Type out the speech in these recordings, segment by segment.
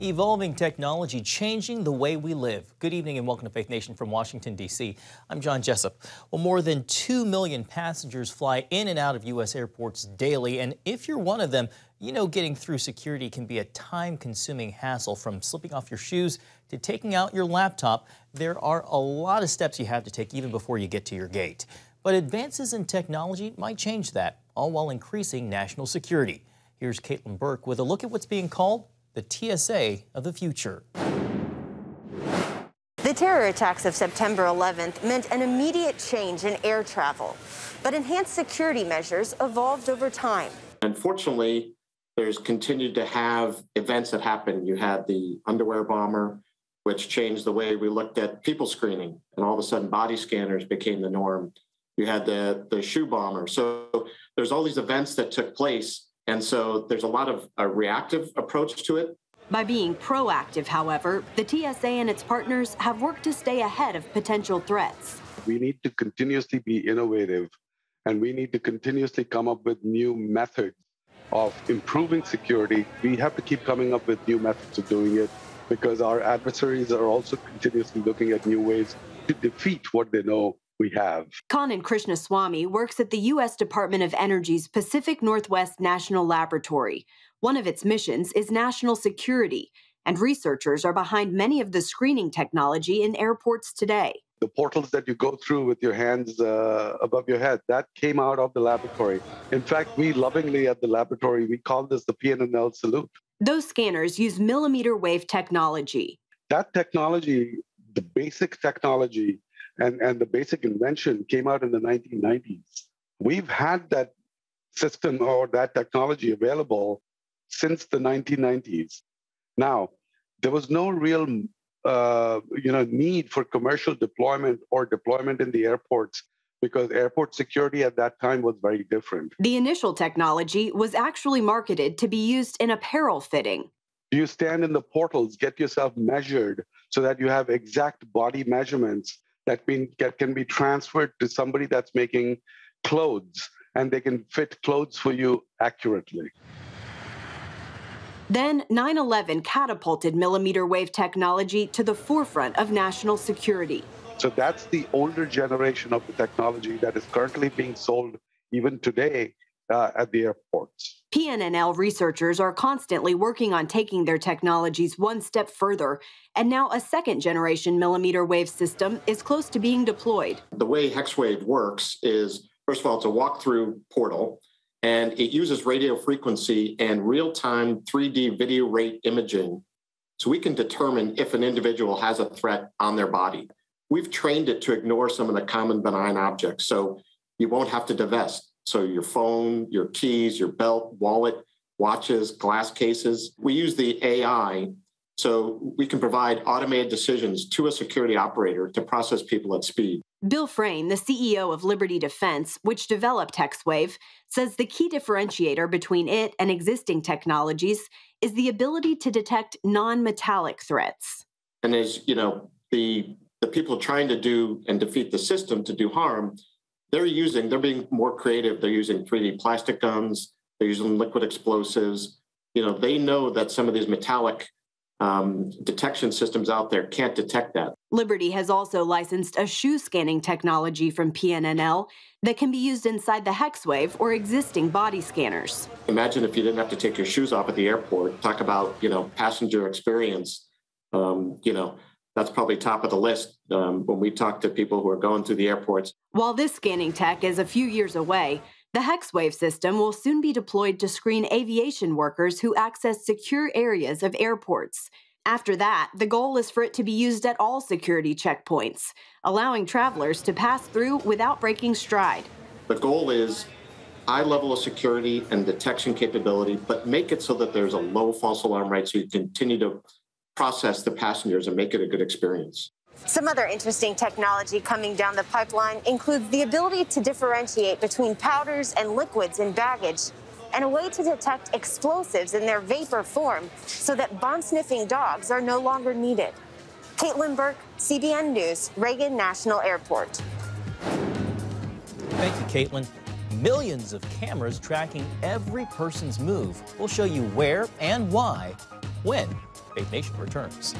Evolving technology changing the way we live. Good evening and welcome to Faith Nation from Washington, D.C. I'm John Jessup. Well, more than 2 million passengers fly in and out of U.S. airports daily. And if you're one of them, you know getting through security can be a time-consuming hassle. From slipping off your shoes to taking out your laptop, there are a lot of steps you have to take even before you get to your gate. But advances in technology might change that, all while increasing national security. Here's Caitlin Burke with a look at what's being called the TSA of the future. The terror attacks of September 11th meant an immediate change in air travel, but enhanced security measures evolved over time. Unfortunately, there's continued to have events that happen. You had the underwear bomber, which changed the way we looked at people screening, and all of a sudden body scanners became the norm. You had the shoe bomber. So there's all these events that took place. And so there's a lot of a reactive approach to it. By being proactive, however, the TSA and its partners have worked to stay ahead of potential threats. We need to continuously be innovative, and we need to continuously come up with new methods of improving security. We have to keep coming up with new methods of doing it because our adversaries are also continuously looking at new ways to defeat what they know we have. Kannan Krishnaswamy works at the U.S. Department of Energy's Pacific Northwest National Laboratory. One of its missions is national security, and researchers are behind many of the screening technology in airports today. The portals that you go through with your hands above your head, that came out of the laboratory. In fact, we lovingly at the laboratory, we call this the PNNL salute. Those scanners use millimeter wave technology. That technology, the basic technology, and the basic invention came out in the 1990s. We've had that system or that technology available since the 1990s. Now, there was no real need for commercial deployment or deployment in the airports because airport security at that time was very different. The initial technology was actually marketed to be used in apparel fitting. You stand in the portals, get yourself measured so that you have exact body measurements that can be transferred to somebody that's making clothes, and they can fit clothes for you accurately. Then 9/11 catapulted millimeter wave technology to the forefront of national security. So that's the older generation of the technology that is currently being sold even today at the airports. PNNL researchers are constantly working on taking their technologies one step further, and now a second-generation millimeter wave system is close to being deployed. The way HexWave works is, first of all, it's a walk-through portal, and it uses radio frequency and real-time 3D video rate imaging, so we can determine if an individual has a threat on their body. We've trained it to ignore some of the common benign objects, so you won't have to divest. So your phone, your keys, your belt, wallet, watches, glass cases. We use the AI so we can provide automated decisions to a security operator to process people at speed. Bill Frayne, the CEO of Liberty Defense, which developed HexWave, says the key differentiator between it and existing technologies is the ability to detect non-metallic threats. And as you know, the people trying to do and defeat the system to do harm, they're being more creative. They're using 3D plastic guns. They're using liquid explosives. They know that some of these metallic detection systems out there can't detect that. Liberty has also licensed a shoe scanning technology from PNNL that can be used inside the HexWave or existing body scanners. Imagine if you didn't have to take your shoes off at the airport. Talk about, passenger experience. That's probably top of the list when we talk to people who are going through the airports. While this scanning tech is a few years away, the HexWave system will soon be deployed to screen aviation workers who access secure areas of airports. After that, the goal is for it to be used at all security checkpoints, allowing travelers to pass through without breaking stride. The goal is high level of security and detection capability, but make it so that there's a low false alarm rate so you continue to process the passengers and make it a good experience. Some other interesting technology coming down the pipeline includes the ability to differentiate between powders and liquids in baggage, and a way to detect explosives in their vapor form so that bomb-sniffing dogs are no longer needed. Caitlin Burke, CBN News, Reagan National Airport. Thank you, Caitlin. Millions of cameras tracking every person's move. We'll show you where and why when Faith Nation returns.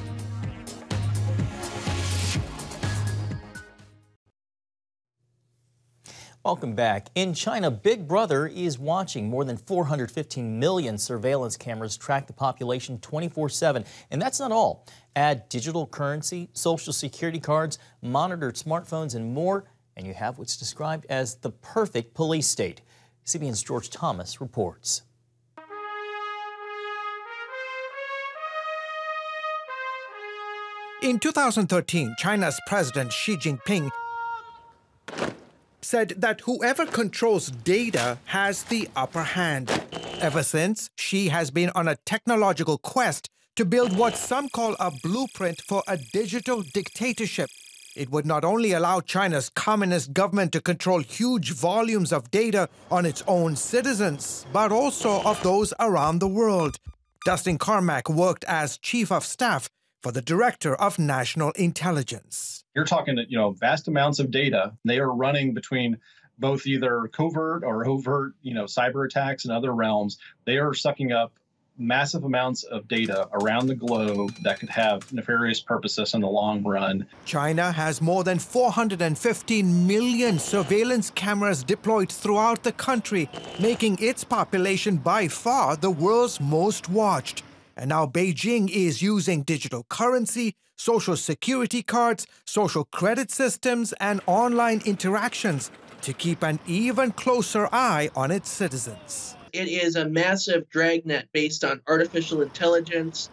Welcome back. In China, Big Brother is watching. More than 415 million surveillance cameras track the population 24/7. And that's not all. Add digital currency, social security cards, monitored smartphones, and more, and you have what's described as the perfect police state. CBN's George Thomas reports. In 2013, China's President Xi Jinping said that whoever controls data has the upper hand. Ever since, Xi has been on a technological quest to build what some call a blueprint for a digital dictatorship. It would not only allow China's communist government to control huge volumes of data on its own citizens, but also of those around the world. Dustin Carmack worked as chief of staff for the director of national intelligence. You're talking, vast amounts of data. They are running between both either covert or overt, cyber attacks and other realms. They are sucking up massive amounts of data around the globe that could have nefarious purposes in the long run. China has more than 415 million surveillance cameras deployed throughout the country, making its population by far the world's most watched. And now Beijing is using digital currency, social security cards, social credit systems, and online interactions to keep an even closer eye on its citizens. It is a massive dragnet based on artificial intelligence,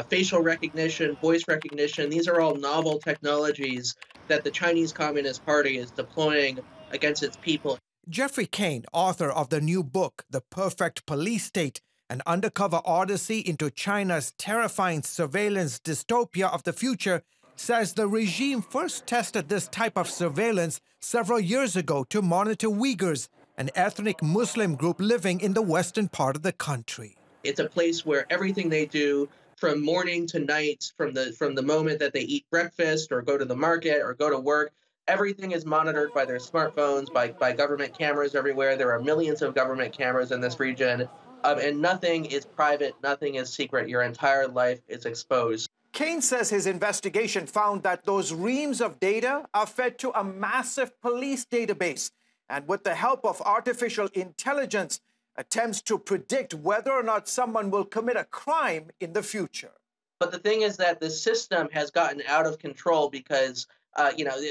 facial recognition, voice recognition. These are all novel technologies that the Chinese Communist Party is deploying against its people. Jeffrey Kane, author of the new book, The Perfect Police State, an undercover odyssey into China's terrifying surveillance dystopia of the future, says the regime first tested this type of surveillance several years ago to monitor Uyghurs, an ethnic Muslim group living in the western part of the country. It's a place where everything they do from morning to night, from the moment that they eat breakfast or go to the market or go to work, everything is monitored by their smartphones, by government cameras everywhere. There are millions of government cameras in this region. And nothing is private, nothing is secret. Your entire life is exposed. Kane says his investigation found that those reams of data are fed to a massive police database, and with the help of artificial intelligence, attempts to predict whether or not someone will commit a crime in the future. But the thing is that the system has gotten out of control because,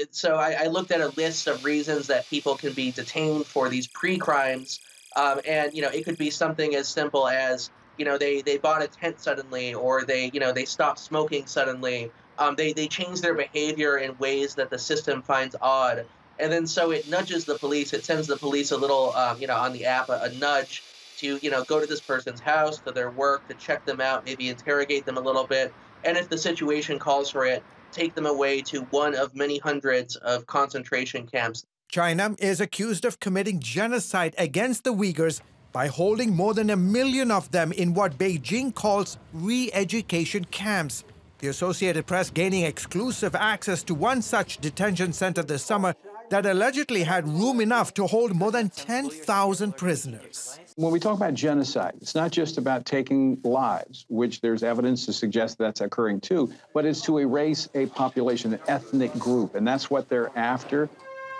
so I looked at a list of reasons that people can be detained for these pre-crimes. It could be something as simple as, they bought a tent suddenly, or they stopped smoking suddenly. They change their behavior in ways that the system finds odd. And then so it nudges the police. It sends the police a little, on the app, a nudge to, go to this person's house, to their work, to check them out, maybe interrogate them a little bit. And if the situation calls for it, take them away to one of many hundreds of concentration camps. China is accused of committing genocide against the Uyghurs by holding more than 1 million of them in what Beijing calls re-education camps. The Associated Press gaining exclusive access to one such detention center this summer that allegedly had room enough to hold more than 10,000 prisoners. When we talk about genocide, it's not just about taking lives, which there's evidence to suggest that's occurring too, but it's to erase a population, an ethnic group, and that's what they're after.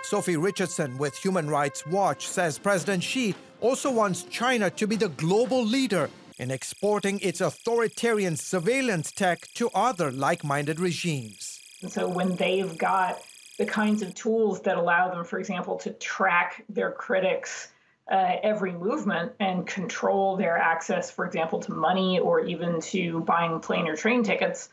Sophie Richardson with Human Rights Watch says President Xi also wants China to be the global leader in exporting its authoritarian surveillance tech to other like-minded regimes. So when they've got the kinds of tools that allow them, for example, to track their critics' every movement and control their access, for example, to money or even to buying plane or train tickets,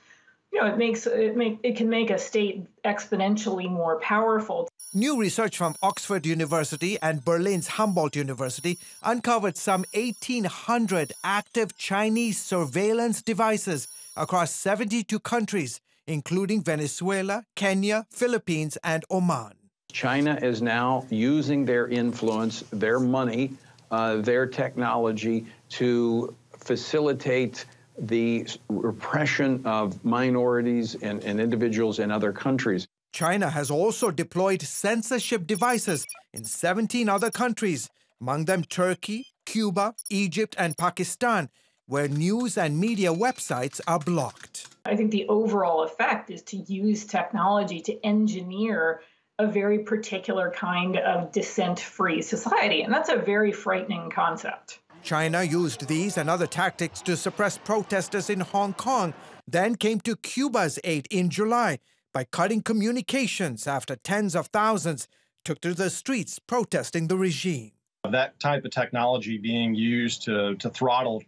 it can make a state exponentially more powerful. New research from Oxford University and Berlin's Humboldt University uncovered some 1,800 active Chinese surveillance devices across 72 countries, including Venezuela, Kenya, Philippines, and Oman. China is now using their influence, their money, their technology to facilitate the repression of minorities and individuals in other countries. China has also deployed censorship devices in 17 other countries, among them Turkey, Cuba, Egypt, and Pakistan, where news and media websites are blocked. I think the overall effect is to use technology to engineer a very particular kind of dissent-free society, and that's a very frightening concept. China used these and other tactics to suppress protesters in Hong Kong, then came to Cuba's aid in July by cutting communications after tens of thousands took to the streets protesting the regime. That type of technology being used to throttle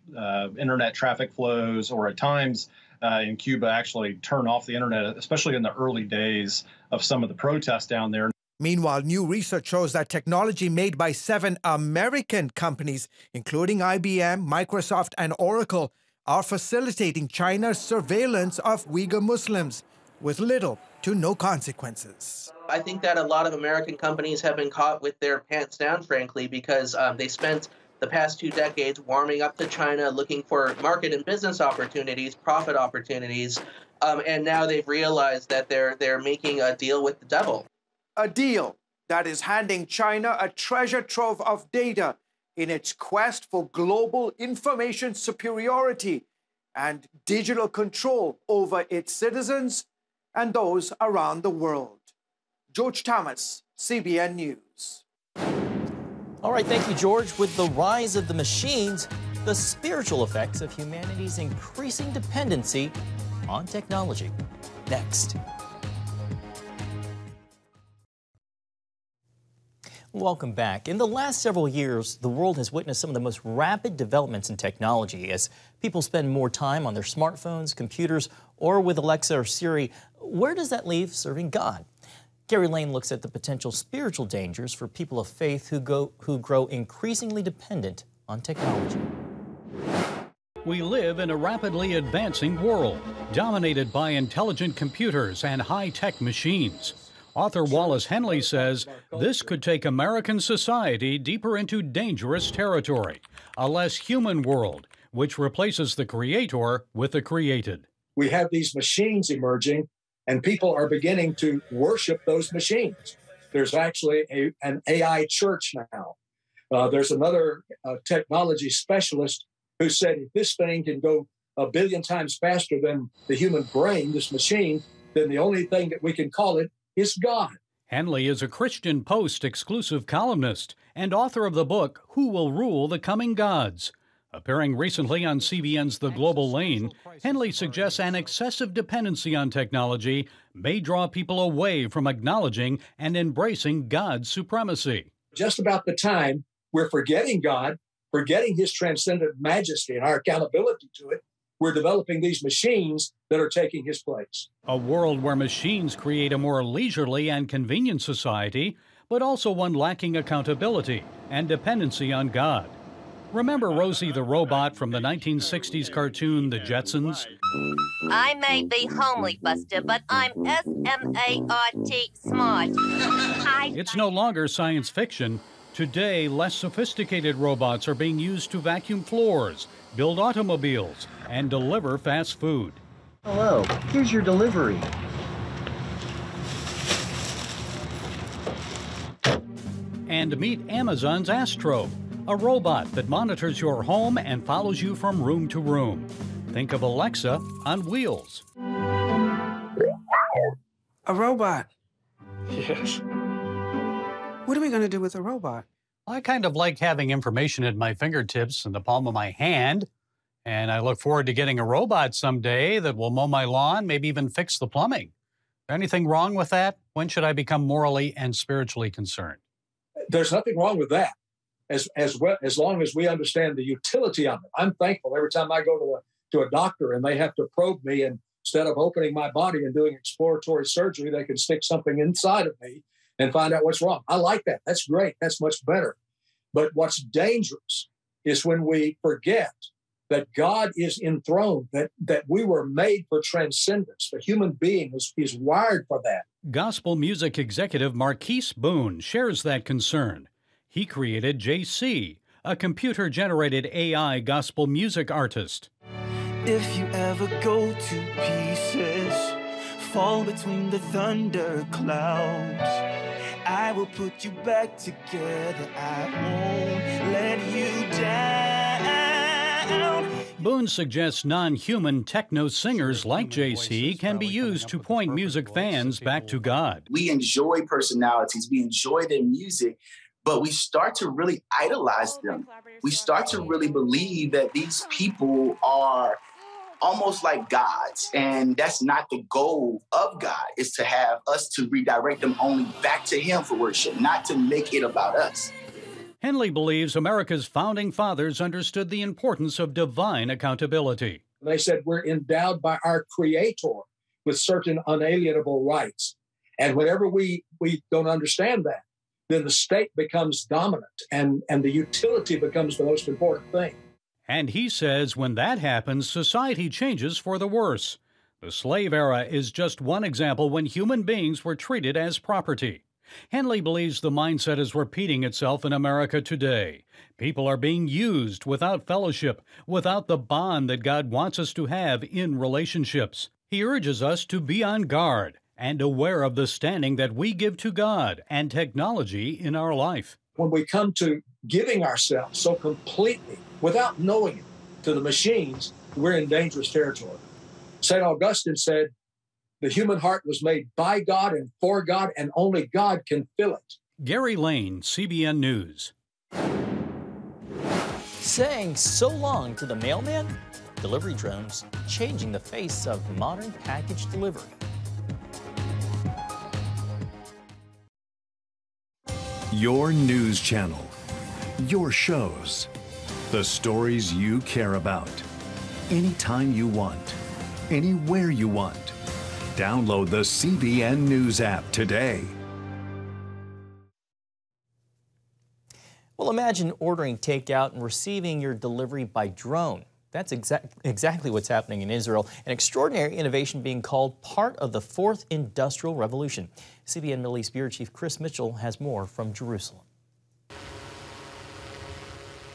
internet traffic flows, or at times in Cuba actually turn off the internet, especially in the early days of some of the protests down there. Meanwhile, new research shows that technology made by 7 American companies, including IBM, Microsoft, and Oracle, are facilitating China's surveillance of Uyghur Muslims with little to no consequences. I think that a lot of American companies have been caught with their pants down, frankly, because they spent the past 2 decades warming up to China, looking for market and business opportunities, profit opportunities, and now they've realized that they're making a deal with the devil. A deal that is handing China a treasure trove of data in its quest for global information superiority and digital control over its citizens and those around the world. George Thomas, CBN News. All right, thank you, George. With the rise of the machines, the spiritual effects of humanity's increasing dependency on technology. Next. Welcome back. In the last several years, the world has witnessed some of the most rapid developments in technology as people spend more time on their smartphones, computers, or with Alexa or Siri. Where does that leave serving God? Gary Lane looks at the potential spiritual dangers for people of faith who grow increasingly dependent on technology. We live in a rapidly advancing world, dominated by intelligent computers and high-tech machines. Author Wallace Henley says this could take American society deeper into dangerous territory, a less human world, which replaces the creator with the created. We have these machines emerging, and people are beginning to worship those machines. There's actually an AI church now. There's another technology specialist who said if this thing can go 1 billion times faster than the human brain, this machine, then the only thing that we can call it is God. Henley is a Christian Post exclusive columnist and author of the book, Who Will Rule the Coming Gods? Appearing recently on CBN's The Global Lane, Henley suggests an excessive dependency on technology may draw people away from acknowledging and embracing God's supremacy. Just about the time we're forgetting God, forgetting his transcendent majesty and our accountability to it, we're developing these machines that are taking his place. A world where machines create a more leisurely and convenient society, but also one lacking accountability and dependency on God. Remember Rosie the robot from the 1960s cartoon The Jetsons? I may be homely, Buster, but I'm S-M-A-R-T smart. It's no longer science fiction. Today, less sophisticated robots are being used to vacuum floors, build automobiles, and deliver fast food. Hello, here's your delivery. And meet Amazon's Astro, a robot that monitors your home and follows you from room to room. Think of Alexa on wheels. A robot? Yes. What are we going to do with a robot? I kind of like having information at my fingertips in the palm of my hand, and I look forward to getting a robot someday that will mow my lawn, maybe even fix the plumbing. Anything wrong with that? When should I become morally and spiritually concerned? There's nothing wrong with that, as long as we understand the utility of it. I'm thankful every time I go to a doctor and they have to probe me, and instead of opening my body and doing exploratory surgery, they can stick something inside of me and find out what's wrong. I like that. That's great. That's much better. But what's dangerous is when we forget that God is enthroned, that we were made for transcendence. The human being is wired for that. Gospel music executive Marquise Boone shares that concern. He created JC, a computer-generated AI gospel music artist. If you ever go to pieces, fall between the thunder clouds, I will put you back together. I won't let you down. Boone suggests non-human techno singers like JC can be used to point music fans back to God. We enjoy personalities, we enjoy their music, but we start to really idolize them. We start to really believe that these people are almost like gods, and that's not the goal of God, is to have us to redirect them only back to Him for worship, not to make it about us. Henley believes America's founding fathers understood the importance of divine accountability. They said we're endowed by our Creator with certain unalienable rights. And whenever we don't understand that, then the state becomes dominant and the utility becomes the most important thing. And he says when that happens, society changes for the worse. The slave era is just one example when human beings were treated as property. Henley believes the mindset is repeating itself in America today. People are being used without fellowship, without the bond that God wants us to have in relationships. He urges us to be on guard and aware of the standing that we give to God and technology in our life. When we come to giving ourselves so completely, without knowing it, to the machines, we're in dangerous territory. St. Augustine said, the human heart was made by God and for God, and only God can fill it. Gary Lane, CBN News. Saying so long to the mailman? Delivery drones changing the face of modern package delivery. Your news channel. Your shows. The stories you care about. Anytime you want. Anywhere you want. Download the CBN News app today. Well, imagine ordering takeout and receiving your delivery by drone. That's exactly what's happening in Israel, an extraordinary innovation being called part of the fourth industrial revolution. CBN Middle East Bureau Chief Chris Mitchell has more from Jerusalem.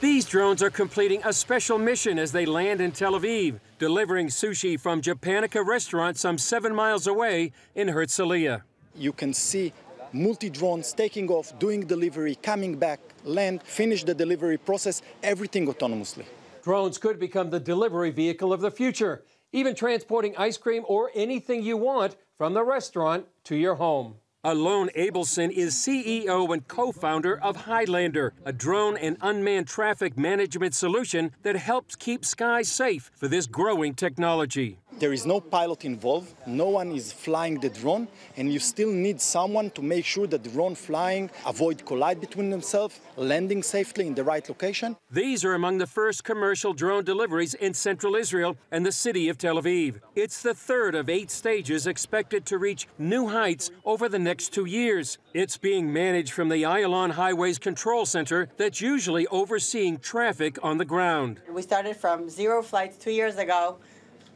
These drones are completing a special mission as they land in Tel Aviv, delivering sushi from Japanica restaurant some 7 miles away in Herzliya. You can see multi-drones taking off, doing delivery, coming back, land, finish the delivery process, everything autonomously. Drones could become the delivery vehicle of the future, even transporting ice cream or anything you want from the restaurant to your home. Alon Abelson is CEO and co-founder of Highlander, a drone and unmanned traffic management solution that helps keep skies safe for this growing technology. There is no pilot involved, no one is flying the drone, and you still need someone to make sure that the drone flying avoid collide between themselves, landing safely in the right location. These are among the first commercial drone deliveries in central Israel and the city of Tel Aviv. It's the third of 8 stages expected to reach new heights over the next 2 years. It's being managed from the Ayalon Highways Control Center that's usually overseeing traffic on the ground. We started from 0 flights 2 years ago,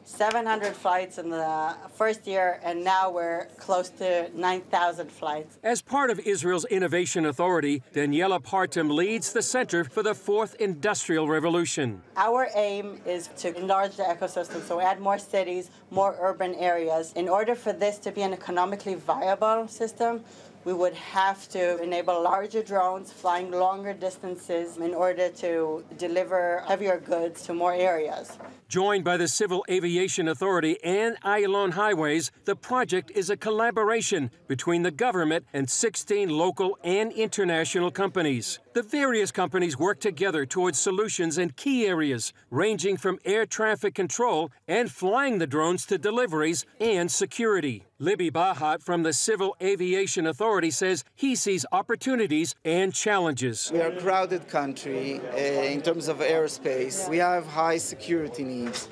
700 flights in the first year, and now we're close to 9,000 flights. As part of Israel's Innovation Authority, Daniela Partam leads the Center for the Fourth Industrial Revolution. Our aim is to enlarge the ecosystem, so add more cities, more urban areas. In order for this to be an economically viable system, we would have to enable larger drones flying longer distances in order to deliver heavier goods to more areas. Joined by the Civil Aviation Authority and Ayalon Highways, the project is a collaboration between the government and 16 local and international companies. The various companies work together towards solutions in key areas, ranging from air traffic control and flying the drones to deliveries and security. Libby Bahat from the Civil Aviation Authority says he sees opportunities and challenges. We are a crowded country in terms of aerospace. We have high security needs.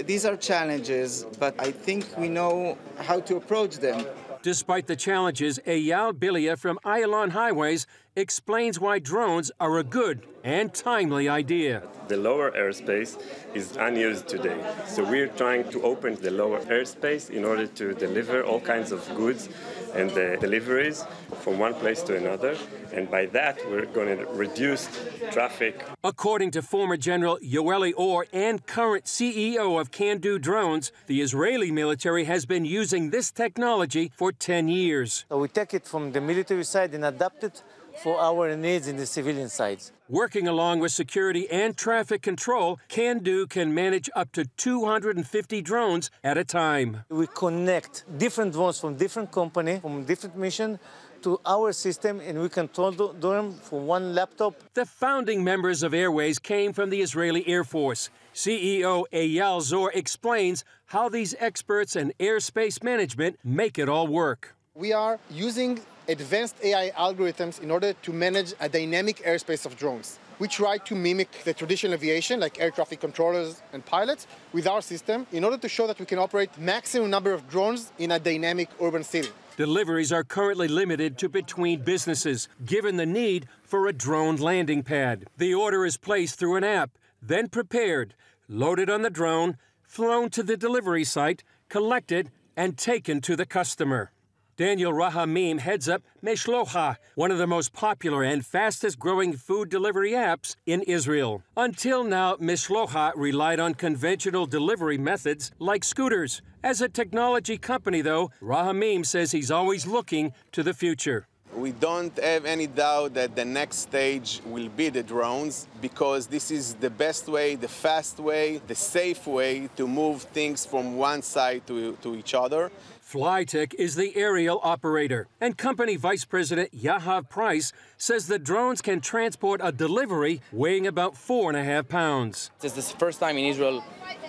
These are challenges, but I think we know how to approach them. Despite the challenges, Eyal Bilia from Ayalon Highways explains why drones are a good and timely idea. The lower airspace is unused today. So we're trying to open the lower airspace in order to deliver all kinds of goods and deliveries from one place to another. And by that, we're going to reduce traffic. According to former General Yoeli Or and current CEO of Can-Do Drones, the Israeli military has been using this technology for 10 years. We take it from the military side and adapt it for our needs in the civilian sides. Working along with security and traffic control, Can-Do can manage up to 250 drones at a time. We connect different drones from different companies, from different missions, to our system, and we control them from one laptop. The founding members of Airways came from the Israeli Air Force. CEO Eyal Zor explains how these experts in airspace management make it all work. We are using advanced AI algorithms in order to manage a dynamic airspace of drones. We try to mimic the traditional aviation, like air traffic controllers and pilots, with our system in order to show that we can operate maximum number of drones in a dynamic urban city. Deliveries are currently limited to between businesses, given the need for a drone landing pad. The order is placed through an app, then prepared, loaded on the drone, flown to the delivery site, collected, and taken to the customer. Daniel Rahamim heads up Meshlocha, one of the most popular and fastest-growing food delivery apps in Israel. Until now, Meshlocha relied on conventional delivery methods like scooters. As a technology company, though, Rahamim says he's always looking to the future. We don't have any doubt that the next stage will be the drones, because this is the best way, the fast way, the safe way to move things from one side to each other. Flytech is the aerial operator, and company vice president Yahav Price says the drones can transport a delivery weighing about 4.5 pounds. This is the first time in Israel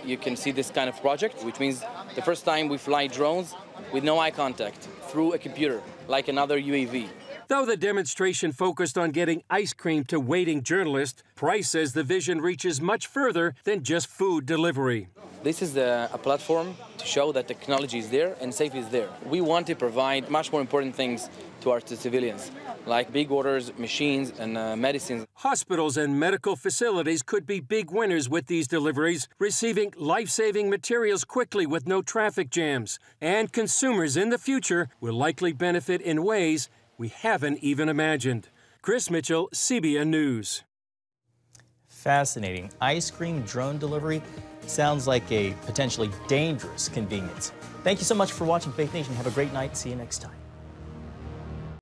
you can see this kind of project, which means the first time we fly drones with no eye contact through a computer, like another UAV. Though the demonstration focused on getting ice cream to waiting journalists, Price says the vision reaches much further than just food delivery. This is a platform to show that technology is there and safety is there. We want to provide much more important things to our civilians, like big orders, machines, and medicines. Hospitals and medical facilities could be big winners with these deliveries, receiving life-saving materials quickly with no traffic jams. And consumers in the future will likely benefit in ways we haven't even imagined. Chris Mitchell, CBN News. Fascinating. Ice cream drone delivery sounds like a potentially dangerous convenience. Thank you so much for watching Faith Nation. Have a great night. See you next time.